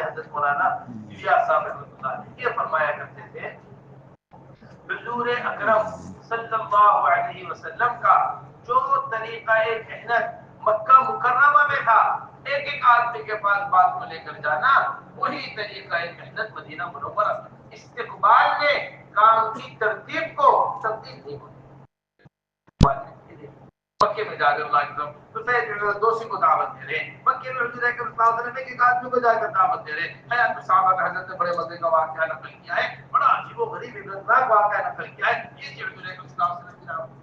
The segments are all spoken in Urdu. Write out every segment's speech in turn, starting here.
حضرت مولانا اشیاء صاحب رحمۃ اللہ علیہ یہ فرمایا کرتے تھے حضور اکرم صلی اللہ علیہ وسلم کا جو طریقہ محنت مکہ مکرمہ میں تھا ایک ایک آدمی کے پاس بات کو لے کر جانا، وہی طریقہ محنت مدینہ منورہ استقبال میں کام کی ترتیب کو تبدیل نہیں ہوتی۔ مکے میں جا کر اللہ اکرم تو دوسری کو دعوت دے رہے ہیں، مکے میں حضور اکرم صلی اللہ علیہ وسلم ایک آدمی کو جا کر دعوت دے رہے ہیں۔ حیات صحابہ میں حضرت نے بڑے مزے کا واقعہ نقل کیا ہے، بڑا عجیب و غریب عبرتناک واقعہ نقل کیا ہے۔ یہ کہ حضور اکرم صلی اللہ علیہ وسلم کی دعوت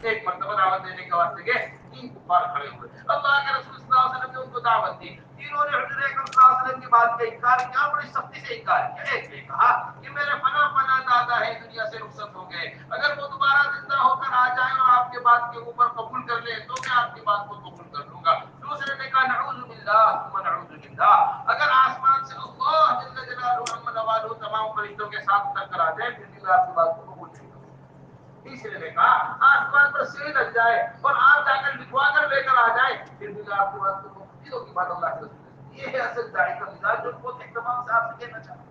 ایک مرتبہ دعوت دینے کے واسطے گئے، 3 کفار کھڑے ہوئے، اللہ کے رسول صلی اللہ علیہ وسلم نے ان کو دعوت دی، تینوں نے حضور اکرم صلی اللہ علیہ وسلم کی بات کا انکار کیا، بڑی سختی سے انکار کیا۔ ایک نے کہا کہ میرے فنا فنا دادا ہے دنیا سے رخصت ہو گئے، اگر وہ دوبارہ زندہ ہو کر آ جائیں اور آپ کے بات کے اوپر قبول کر لیں تو میں آپ کی بات کو قبول کر لوں گا۔ دوسرے نے کہا نعوذ باللہ ثم نعوذ باللہ، اگر آسمان سے اللہ جل جلالہ عما نوالہ تمام فرشتوں کے ساتھ اتر کر آ جائے پھر بھی میں آپ کی بات کو قبول نہیں کروں گا۔ تیسرے نے کہا آسمان پر سیڑھی لگ جائے اور آپ جا کر لکھوا کر لے کر آ جائیں پھر بھی میں آپ کی بات کو قبول کی بات اللہ کے رسول، یہ ہے اصل داعی کا مزاج جو بہت اہتمام سے آپ سے کہنا چاہتا ہوں۔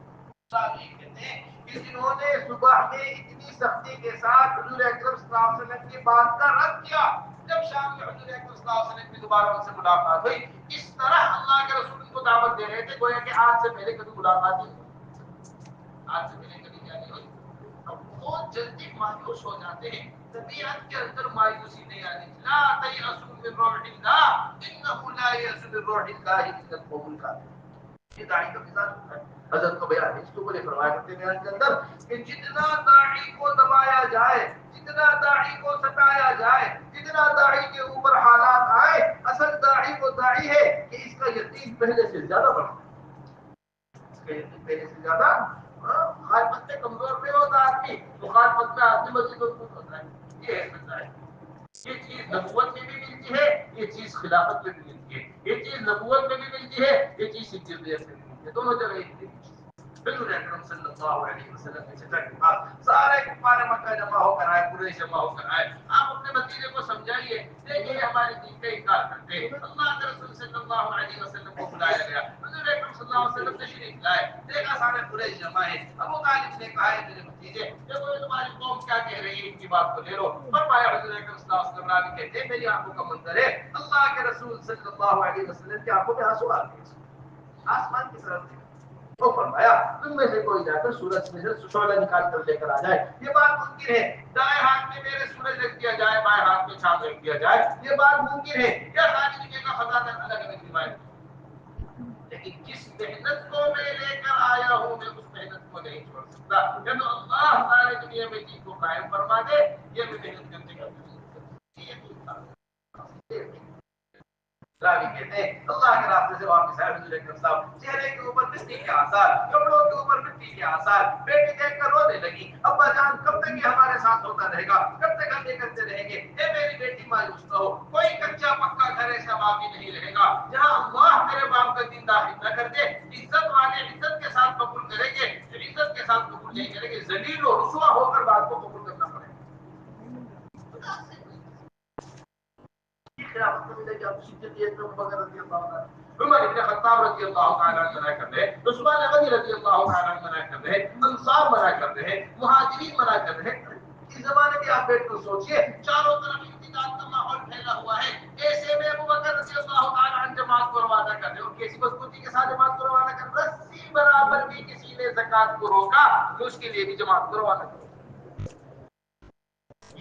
کہتے ہیں کہ جنہوں نے صبح میں اتنی سختی کے ساتھ حضور اکرم صلی اللہ علیہ وسلم کی بات کا رد کیا، جب شام میں حضور اکرم صلی اللہ علیہ وسلم کی دوبارہ ان سے ملاقات ہوئی، اس طرح اللہ کے رسول ان کو دعوت دے رہے تھے گویا کہ آج سے پہلے کبھی ملاقات نہیں ہوئی، آج سے پہلے کبھی کیا نہیں ہوئی۔ اب بہت جلدی مایوس ہو جاتے ہیں، طبیعت کے اندر مایوسی نہیں آنی، لا تیأسوا من روح اللہ انہ لا یأس من روح اللہ الا القوم الکافرون۔ یہ داعی کا مزاج ہوتا ہے۔ حضرت کو بیان ہے اس کو بڑے فرمایا کرتے ہیں کے اندر کہ جتنا داعی کو دبایا جائے، جتنا داعی کو ستایا جائے، جتنا داعی کے اوپر حالات آئے، اصل داعی وہ داعی ہے کہ اس کا یقین پہلے سے زیادہ بڑھتا ہے، اس کا یقین پہلے سے زیادہ مخالفت سے کمزور پہ ہوتا آدمی، مخالفت میں آدمی مزید مضبوط ہوتا ہے۔ یہ ہے سچا ہے، یہ چیز نبوت میں بھی ملتی ہے، یہ چیز خلافت میں بھی ملتی ہے، یہ چیز نبوت میں بھی ملتی ہے، یہ چیز صدیقیت میں بھی ملتی ہے، دونوں جگہ ملتی ہے۔ حضور اکرم صلی اللہ علیہ وسلم کی چچا کے بعد سارے کفار مکہ جمع ہو کر آئے، قریش جمع ہو کر آئے، آپ اپنے بھتیجے کو سمجھائیے، دیکھیے ہمارے دین کا انکار کرتے ہیں۔ اللہ کے رسول صلی اللہ علیہ وسلم کو بلایا گیا، حضور اکرم صلی اللہ علیہ وسلم تشریف لائے، دیکھا سارے قریش جمع ہیں، ابو طالب نے کہا ہے میرے بھتیجے دیکھو تمہاری قوم کیا کہہ رہی ہے، ان کی بات کو لے لو۔ فرمایا حضور اکرم صلی اللہ علیہ وسلم راوی کہتے ہیں میری آنکھوں کا منظر ہے، اللہ کے رسول صلی اللہ علیہ وسلم کی آنکھوں میں آنسو آ گئے، آسمان کی طرف سے وہ فرمایا تم میں سے کوئی جا کر سورج میں سے شعلہ نکال کر لے کر آ جائے۔ یہ بات ممکن ہے دائیں ہاتھ میں میرے سورج رکھ دیا جائے، بائیں ہاتھ میں چاند رکھ دیا جائے، یہ بات ممکن ہے، یا ساری دنیا کا خزانہ الگ الگ روایت، لیکن جس محنت کو میں لے کر آیا ہوں میں اس محنت کو نہیں چھوڑ سکتا، یا تو اللہ ساری دنیا میں دین کو قائم فرما دے، یہ میں محنت کرنے کا راوی کہتے ہیں اللہ کے راستے سے واپس آئے حضور اکرم صاحب، چہرے کے اوپر مٹی کے آثار، کپڑوں کے اوپر مٹی کے آثار، بیٹی دیکھ کر رونے لگی، ابا جان کب تک یہ ہمارے ساتھ ہوتا رہے گا، کب تک ہم یہ کرتے رہیں گے، اے میری بیٹی مایوس نہ ہو، کوئی کچا پکا گھر ایسا باقی نہیں رہے گا جہاں اللہ میرے باپ کا دین داخل نہ کر دے، عزت والے عزت کے ساتھ قبول کریں گے، عزت کے ساتھ قبول نہیں کریں گے ذلیل و رسوا ہو کر بات کو قبول کرنا پڑے گا۔ عمر ابن خطاب رضی اللہ تعالیٰ عنہ منع کر رہے، عثمان غنی رضی اللہ تعالیٰ عنہ منع کر رہے، انصار منع کر رہے، مہاجرین منع کر رہے۔ اس زمانے میں آپ بیٹھ کر سوچئے چاروں طرف انتقاد کا ماحول پھیلا ہوا ہے، ایسے میں ابو بکر رضی اللہ تعالیٰ عنہ جماعت کو روانہ کر رہے اور کیسی مضبوطی کے ساتھ جماعت کو روانہ کر رہے، رسی برابر بھی کسی نے زکات کو روکا تو اس کے لیے بھی جماعت کو روانہ کر۔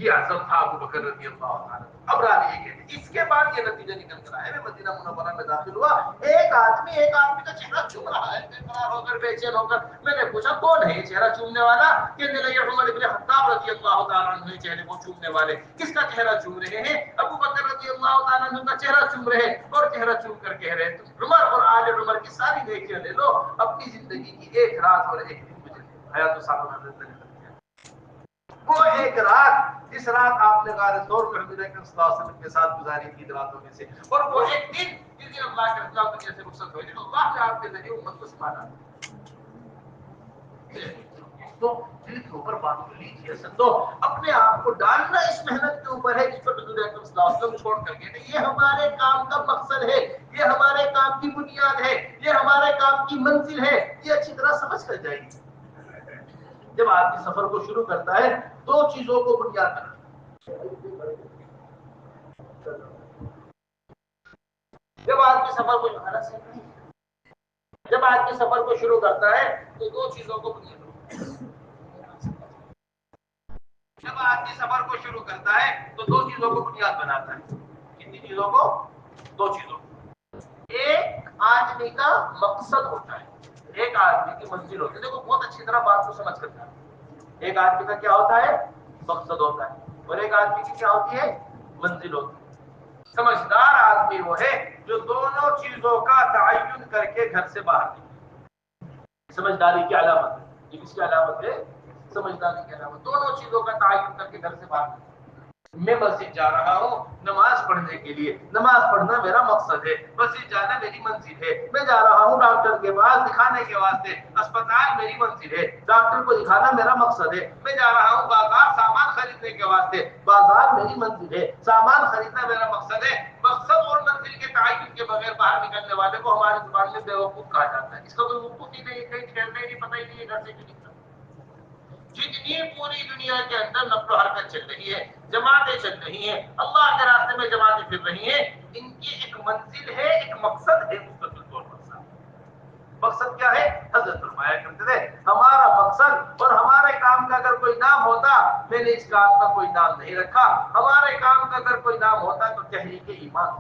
یہ عزم تھا ابو بکر رضی اللہ عنہ۔ اب راوی یہ کہتے اس کے بعد یہ نتیجہ نکل کر آیا، میں مدینہ منورہ میں داخل ہوا، ایک آدمی کا چہرہ چوم رہا ہے، بے قرار ہو کر بے چین ہو کر، میں نے پوچھا کون ہے یہ چہرہ چومنے والا؟ کہنے لگے عمر ابن خطاب رضی اللہ تعالیٰ عنہ چہرے کو چومنے والے۔ کس کا چہرہ چوم رہے ہیں؟ ابو بکر رضی اللہ تعالیٰ عنہ کا چہرہ چوم رہے اور چہرہ چوم کر کہہ رہے تم عمر اور آل عمر کی ساری نیکیاں لے لو، اپنی زندگی کی ایک رات اور ایک دن مجھے حیات الصحابہ حضرت نے وہ ایک رات جس رات آپ نے غار ثور میں حضور اکرم صلی اللہ علیہ وسلم کے ساتھ گزاری تھی راتوں میں سے، اور وہ ایک دن جس دن اللہ کے رسول دنیا سے رخصت ہوئے، اللہ نے آپ کے ذریعے امت کو سنبھالا۔ تو دل کے اوپر بات کر لیجیے سنو، اپنے آپ کو ڈالنا اس محنت کے اوپر ہے جس پر حضور اکرم صلی اللہ علیہ وسلم چھوڑ کر گئے تھے۔ یہ ہمارے کام کا مقصد ہے، یہ ہمارے کام کی بنیاد ہے، یہ ہمارے کام کی منزل ہے، یہ اچھی طرح سمجھ کر جائیے۔ جب آدمی سفر کو شروع کرتا ہے دو چیزوں کو بنیاد بناتا ہے۔ جب آدمی سفر کو جب آدمی سفر کو شروع کرتا ہے تو دو چیزوں کو بنیاد جب آدمی سفر کو شروع کرتا ہے تو دو چیزوں کو بنیاد بناتا ہے۔ کتنی چیزوں کو؟ دو چیزوں کو۔ ایک آدمی کا مقصد ہوتا ہے، ایک آدمی کی منزل ہوتی ہے۔ دیکھو بہت اچھی طرح بات کو سمجھ کر جانا، ایک آدمی کا کیا ہوتا ہے؟ مقصد ہوتا ہے، اور ایک آدمی کی کیا ہوتی ہے؟ منزل ہوتی ہے۔ سمجھدار آدمی وہ ہے جو دونوں چیزوں کا تعین کر کے گھر سے باہر نکلے۔ سمجھداری کی علامت ہے، یہ کس کی علامت ہے؟ سمجھداری کی علامت، دونوں چیزوں کا تعین کر کے گھر سے باہر نکلے۔ میں مسجد جا رہا ہوں نماز پڑھنے کے لیے، نماز پڑھنا میرا مقصد ہے، مسجد جانا میری منزل ہے۔ میں جا رہا ہوں ڈاکٹر کے پاس دکھانے کے واسطے، اسپتال میری منزل ہے، ڈاکٹر کو دکھانا میرا مقصد ہے۔ میں جا رہا ہوں بازار سامان خریدنے کے واسطے، بازار میری منزل ہے، سامان خریدنا میرا مقصد ہے۔ مقصد اور منزل کے تعین کے بغیر باہر نکلنے والے کو ہماری زبان میں بیوقوف کہا جاتا ہے۔ اس کا کوئی وقوف ہی نہیں، کہیں ٹھہرنا ہی نہیں، پتہ ہی نہیں ہے گھر سے کیوں نکلا۔ جتنی پوری دنیا کے اندر نقل و حرکت چل رہی ہے، جماعتیں چل رہی ہیں، اللہ کے راستے میں جماعتیں پھر رہی ہیں، ان کی ایک منزل ہے، ایک مقصد ہے مستقل طور پر۔ مقصد کیا ہے؟ حضرت فرمایا کرتے تھے ہمارا مقصد اور ہمارے کام کا اگر کوئی نام ہوتا، میں نے اس کام کا کوئی نام نہیں رکھا، ہمارے کام کا اگر کوئی نام ہوتا تو تحریک ایمان۔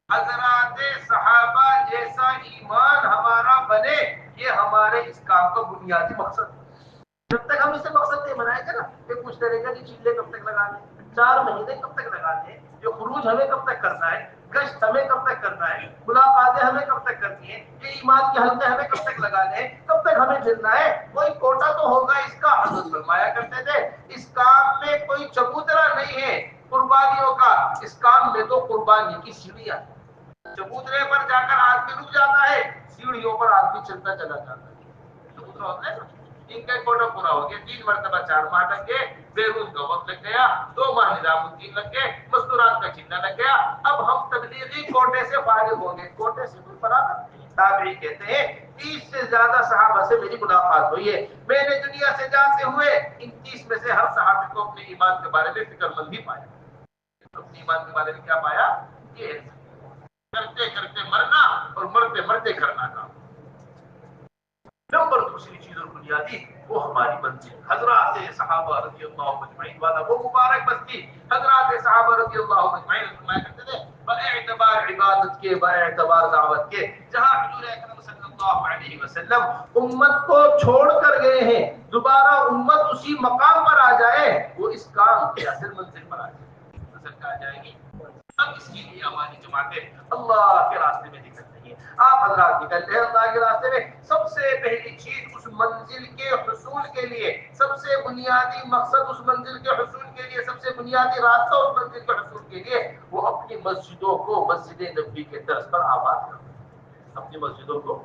حضرات صحابہ جیسا ایمان ہمارا بنے، یہ ہمارے اس کام کا بنیادی مقصد ہے۔ جب تک ہم اسے مقصد نہیں بنائیں گے نا، کہ پوچھتے رہے گا کہ چیلے کب تک لگانے، 4 مہینے کب تک لگانے، یہ خروج ہمیں کب تک کرنا ہے، گشت ہمیں کب تک کرنا ہے، ملاقاتیں ہمیں کب تک کرنی ہے، یہ ایمان کے حلقے ہمیں کب تک لگانے ہیں، کب تک ہمیں پھرنا ہے، کوئی کوٹا تو ہوگا اس کا۔ حضرت فرمایا کرتے تھے اس کام میں کوئی چبوترا نہیں ہے قربانیوں کا، اس کام میں تو قربانی کی سیڑھیاں۔ چبوترے پر جا کر آدمی رک جاتا ہے، سیڑھیوں پر آدمی چلتا چلا جاتا ہے۔ چبوترا ہوتا ہے نا، ان کا کوٹا پورا ہو گیا، 3 مرتبہ 4 ماہ لگ گئے، بیروز کا وقت لگ گیا، 2 ماہ نظام الدین لگ گئے، مستورات کا چندہ لگ گیا، اب ہم تبلیغی کوٹے سے فارغ ہو گئے۔ کوٹے سے کوئی فراغت نہیں۔ تابعی کہتے ہیں 30 سے زیادہ صحابہ سے میری ملاقات ہوئی ہے، میں نے دنیا سے جاتے ہوئے ان 30 میں سے ہر صحابی کو اپنے ایمان کے بارے میں فکر مند ہی پایا، اپنے ایمان کے بارے میں کیا پایا؟ یہ کرتے کرتے مرنا اور مرتے مرتے کرنا کام۔ نمبر دوسری چیز اور بنیادی وہ ہماری منزل، حضرات صحابہ رضی اللہ اجمعین والا وہ مبارک بستی۔ حضرات صحابہ رضی اللہ اجمعین فرمایا کرتے تھے باعتبار عبادت کے، باعتبار دعوت کے، جہاں حضور اکرم صلی اللہ علیہ وسلم امت کو چھوڑ کر گئے ہیں، دوبارہ امت اسی مقام پر آ جائے، وہ اس کام کی اصل منزل پر آ جائے۔ اصل کہاں جائے گی؟ اب اس کے لیے ہماری جماعتیں اللہ کے راستے میں نکل رہی ہیں۔ آپ حضرات نکل رہے ہیں اللہ کے راستے میں، سب سے پہلی چیز اس منزل کے حصول کے لیے، سب سے بنیادی مقصد اس منزل کے حصول کے لیے، سب سے بنیادی راستہ اس منزل کے حصول کے لیے، وہ اپنی مسجدوں کو مسجد نبوی کے طرز پر آباد کرنا، اپنی مسجدوں کو۔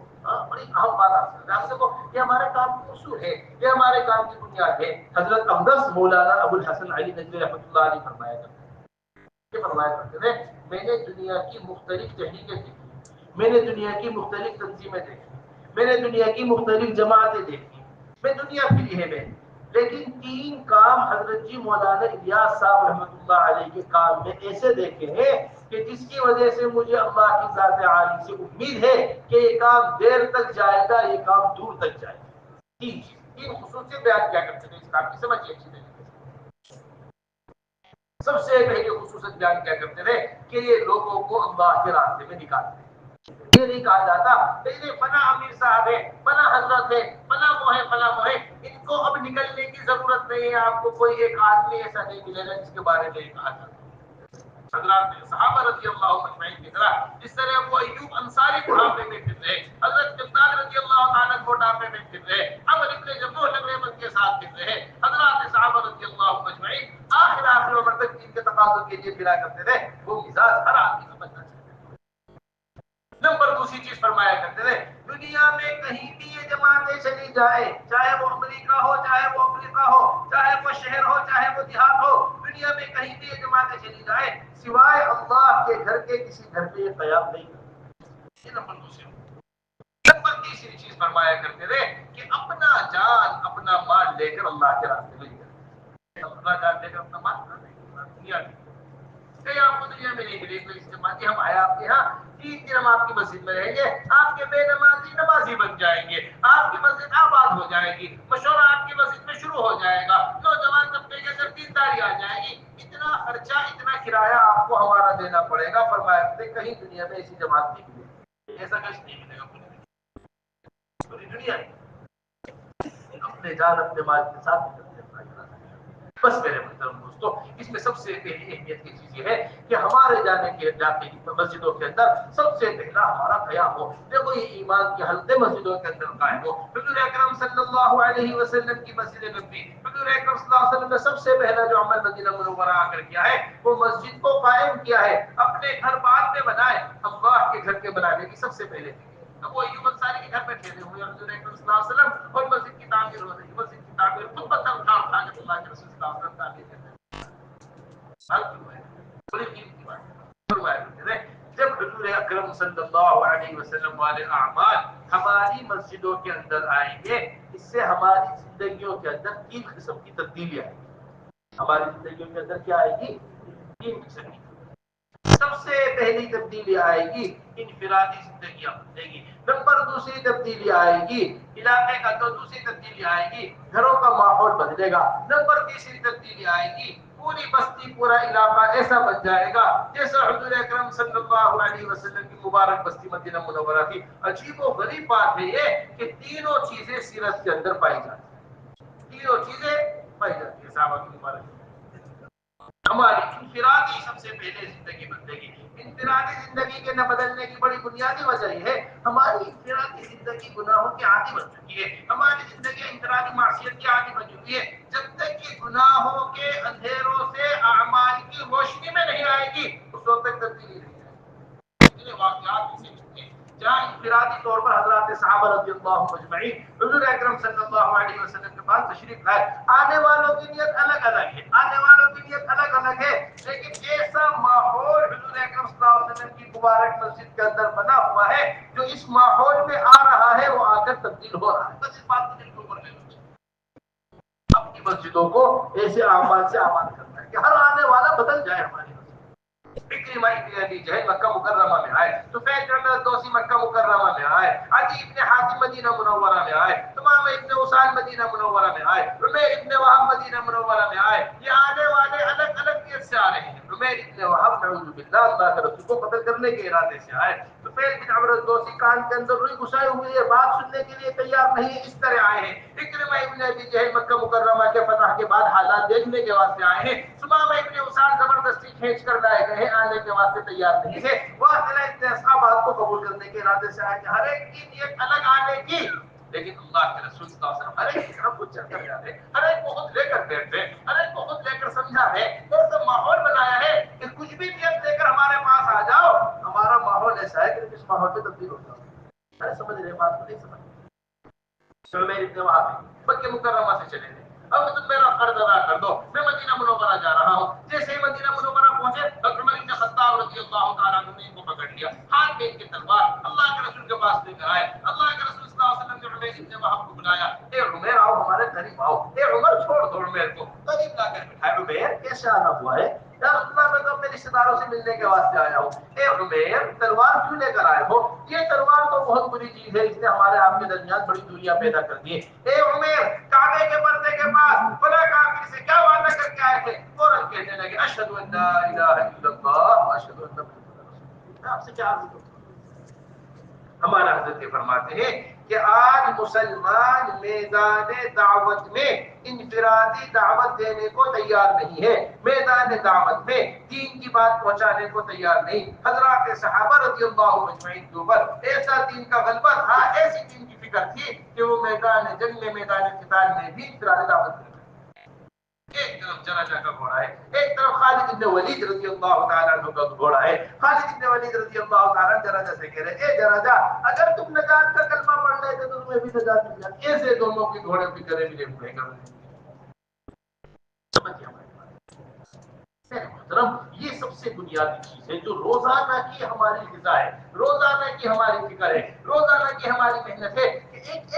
بڑی اہم بات آپ سے کو، یہ ہمارے کام کی اصول ہے، یہ ہمارے کام کی بنیاد ہے۔ حضرت اقدس مولانا ابو الحسن علی ندوی رحمۃ اللہ علیہ فرمایا کرتے ہیں، فرمایا کرتے تھے میں نے دنیا کی مختلف تحریکیں دیکھی، میں نے دنیا کی مختلف تنظیمیں دیکھی، میں نے دنیا کی مختلف جماعتیں دیکھی، میں دنیا پھری ہے، میں لیکن 3 کام حضرت جی مولانا الیاس صاحب رحمۃ اللہ علیہ کے کام میں ایسے دیکھے ہیں کہ جس کی وجہ سے مجھے اللہ کی ذات عالی سے امید ہے کہ یہ کام دیر تک جائے گا، یہ کام دور تک جائے گا۔ 3 خصوصیت بیان کیا کرتے تھے اس کام کی، سمجھیے اچھی طریقے سے۔ سب سے پہلے خصوصیت بیان کیا کرتے تھے کہ یہ لوگوں کو اللہ کے راستے میں نکالتے ہیں۔ یہ نہیں کہا جاتا کہ فلاں امیر صاحب ہے، فلاں حضرت ہے، فلاں وہ ہے، فلاں وہ ہے، ان کو اب نکلنے کی ضرورت نہیں ہے، آپ کو کوئی ایک آدمی ایسا نہیں ملے گا جس کے بارے میں کہا جاتا۔ حضرات صحابہ رضی اللہ اجمعین کی طرح جس طرح وہ ایوب انصاری بڑھاپے میں پھر رہے، حضرت جبار رضی اللہ تعالیٰ بڑھاپے میں پھر رہے، عمر ابن جموح لگریبت کے ساتھ پھر رہے، حضرات صحابہ رضی اللہ اجمعین آخر عمر تک ان کے تقاضوں کے لیے پھرا کرتے تھے۔ وہ مزاج ہر آدمی سمجھنا چاہیے۔ نمبر دوسری چیز فرمایا کرتے تھے دنیا میں کہیں بھی یہ جماعتیں کے چلی جائے، چاہے وہ امریکہ ہو، چاہے وہ افریقہ ہو، چاہے وہ شہر ہو، چاہے وہ دیہات ہو، دنیا میں کہیں بھی یہ جماعتیں چلی جائے، سوائے اللہ کے گھر کے کسی گھر پہ یہ قیام نہیں کرتی۔ یہ نمبر دوسرے۔ نمبر تیسری چیز فرمایا کرتے تھے کہ اپنا جان اپنا مال لے کر اللہ کے راستے میں نکلے۔ اپنا جان لے کر اپنا مال دنیا میں کہیں آپ کو دنیا میں نہیں ملے کوئی استعمال کہ ہم آئے آپ کے یہاں 3 دن ہم آپ کی مسجد میں رہیں گے، آپ کے بے نمازی نمازی بن جائیں گے، آپ کی مسجد آباد ہو جائے گی، مشورہ آپ کی مسجد میں شروع ہو جائے گا، نوجوان طبقے کے اندر دینداری آ جائے گی، اتنا خرچہ اتنا کرایہ آپ کو ہمارا دینا پڑے گا۔ فرمایا کہیں دنیا میں ایسی جماعت نہیں ملے، ایسا کچھ نہیں ملے گا پوری دنیا میں۔ اپنے جان اپنے مال کے ساتھ بس میرے محترم دوستو، اس میں سب سے پہلی اہمیت کی چیز یہ ہے کہ ہمارے جانے کی مسجدوں کے اندر سب سے پہلا ہمارا قیام ہو۔ دیکھو یہ ایمان کے حلقے مسجدوں کے اندر قائم ہو۔ حضور اکرم صلی اللہ علیہ وسلم کی مسجد نبوی، حضور اکرم صلی اللہ علیہ وسلم نے سب سے پہلا جو عمل مدینہ منورہ آ کر کیا ہے وہ مسجد کو قائم کیا ہے۔ اپنے گھر بعد میں بنائے، اللہ کے گھر کے بنانے کی سب سے پہلے اب وہ ایوب انصاری کے گھر میں ٹھہرے ہوئے حضور اکرم صلی اللہ علیہ وسلم اور مسجد کی تعمیر ہو رہی ہے، مسجد کی تعمیر خود بتاؤ اٹھا کے اللہ کے رسول صلی اللہ علیہ وسلم تعمیر کرتے ہیں۔ جب حضور اکرم صلی اللہ علیہ وسلم والے اعمال ہماری مسجدوں کے اندر آئیں گے، اس سے ہماری زندگیوں کے اندر 3 قسم کی تبدیلی آئے گی۔ ہماری زندگیوں کے اندر کیا آئے گی؟ 3 قسم کی۔ سب سے پہلی تبدیلی آئے گی انفرادی زندگیاں بدلے گی۔ نمبر دوسری تبدیلی آئے گی علاقے کا، تو دوسری تبدیلی آئے گی گھروں کا ماحول بدلے گا۔ نمبر تیسری تبدیلی آئے گی پوری بستی پورا علاقہ ایسا بن جائے گا جیسا حضور اکرم صلی اللہ علیہ وسلم کی مبارک بستی مدینہ منورہ کی۔ عجیب و غریب بات ہے یہ کہ تینوں چیزیں سیرت کے اندر پائی جاتی ہیں، تینوں چیزیں پائی جاتی ہیں صحابہ کی مبارک۔ ہماری انفرادی سب سے پہلے زندگی بدلے گی۔ انفرادی زندگی کے نہ بدلنے کی بڑی بنیادی وجہ یہ ہے ہماری انفرادی زندگی گناہوں کی عادی بن چکی ہے، ہماری زندگی انفرادی معصیت کی عادی بن چکی ہے۔ جب تک کہ گناہوں کے اندھیروں سے اعمال کی روشنی میں نہیں آئے گی اس وقت تک تبدیلی نہیں آئے گی۔ اتنے واقعات اسے چکے جہاں انفرادی طور پر حضرات صحابہ رضی اللہ مجمعین حضور اکرم صلی اللہ علیہ وسلم کے پاس تشریف لائے۔ آنے والوں کی نیت الگ الگ ہے، آنے والوں کی نیت الگ الگ ہے، لیکن ایسا ماحول حضور اکرم صلی اللہ علیہ وسلم کی مبارک مسجد کے اندر بنا ہوا ہے جو اس ماحول میں آ رہا ہے وہ آ کر تبدیل ہو رہا ہے۔ بس اس بات کو دل کے اوپر لے لو، اپنی مسجدوں کو ایسے اعمال سے آباد کرنا ہے کہ ہر آنے والا بدل جائے ہماری مسجد۔ اکرمہ ابن ابی جہل مکہ مکرمہ میں آئے، طفیل بن دوسی مکہ مکرمہ میں آئے، عدی ابن حاتم مدینہ منورہ میں آئے، تمام ابن اسال مدینہ منورہ میں آئے، عمیر ابن وہب مدینہ منورہ میں آئے۔ یہ آنے والے الگ الگ نیت سے آ رہے ہیں۔ عمیر ابن وہب نعوذ باللہ اللہ کے رسول کو قتل کرنے کے ارادے سے آئے۔ طفیل بن عمرو دوسی کان کے اندر روئی گھسائے ہوئے بات سننے کے لیے تیار نہیں، اس طرح آئے ہیں۔ اکرمہ ابن ابی جہل مکہ مکرمہ کے فتح کے بعد حالات دیکھنے کے واسطے آئے ہیں۔ ثمامہ ابن اسال زبردستی کھینچ کر لائے گئے ہیں، آنے کے واسطے تیار نہیں تھے۔ واصلہ ابن اسحاق بات کو قبول کرنے کے ارادے سے آئے کہ ہر ایک کی نیت الگ آنے کی، لیکن اللہ کے رسول صلی اللہ علیہ وسلم ہر ایک کی طرف خود چل کر جاتے، ہر ایک کو خود لے کر بیٹھتے، ہر ایک کو خود لے کر سمجھا ہے، ایسا ماحول بنایا ہے کہ کچھ بھی نیت لے کر ہمارے پاس آ جاؤ، ہمارا ماحول ایسا ہے کہ اس ماحول میں تبدیل ہو جاؤ۔ ارے سمجھ رہے بات کو نہیں سمجھ؟ عمیر ابن وہب مکہ مکرمہ سے چلے گئے، اب تم میرا قرض ادا کر دو، میں مدینہ منورہ جا رہا ہوں۔ جیسے ہی مدینہ منورہ پہنچے عمر بن خطاب رضی اللہ تعالیٰ عنہ نے ان کو پکڑ لیا، ہاتھ میں ان کی تلوار اللہ کے رسول کے پاس لے کر آئے۔ اللہ کے رسول صلی اللہ علیہ وسلم نے عمیر ابن وہب کو بلایا، اے عمیر آؤ ہمارے قریب آؤ، اے عمر چھوڑ دو عمیر کو، قریب لا کر بٹھائے۔ عمیر کیسے آنا ہوا ہے؟ یا رسول اللہ میں تو اپنے رشتے داروں سے ملنے کے واسطے آیا ہوں۔ اے عمیر تلوار کیوں لے کر آئے ہو؟ یہ تلوار تو بہت بری چیز ہے، اس نے ہمارے آپ کے درمیان بڑی دوریاں پیدا کر دی ہے۔ اے عمیر کعبے کے پردے کے پاس فلاں کافر سے کیا وعدہ کر کے آئے تھے؟ فوراً کہنے لگے اشہد ان لا الہ الا اللہ واشہد ان محمد رسول اللہ۔ میں آپ سے کیا عرض کروں؟ ہمارا حضرت فرماتے ہیں کہ آج مسلمان میدان دعوت میں انفرادی دعوت دینے کو تیار نہیں ہے، میدان دعوت میں دین کی بات پہنچانے کو تیار نہیں۔ حضرات صحابہ رضی اللہ مجمعین کے اوپر ایسا دین کا غلبہ تھا، ایسی دین کی فکر تھی کہ وہ میدان جنگ میں میدان قتال میں بھی انفرادی دعوت دیتے۔ ایک طرف جراجہ کا گھوڑا ہے، ایک طرف خالد بن ولید رضی اللہ تعالیٰ عنہ کا گھوڑا ہے۔ خالد بن ولید رضی اللہ تعالیٰ جراجہ سے کہہ رہے اے جراجہ اگر تم نجات کا کلمہ پڑھ لیتے تو تمہیں بھی سزا دی جاتی ہے. ایسے دونوں کے گھوڑے پہ گلے ملے ہوئے ہیں. سمجھ گیا محترم, یہ سب سے بنیادی چیز ہے جو روزانہ کی ہماری غذا ہے, روزانہ کی ہماری فکر ہے, روزانہ کی ہماری محنت ہے کہ ایک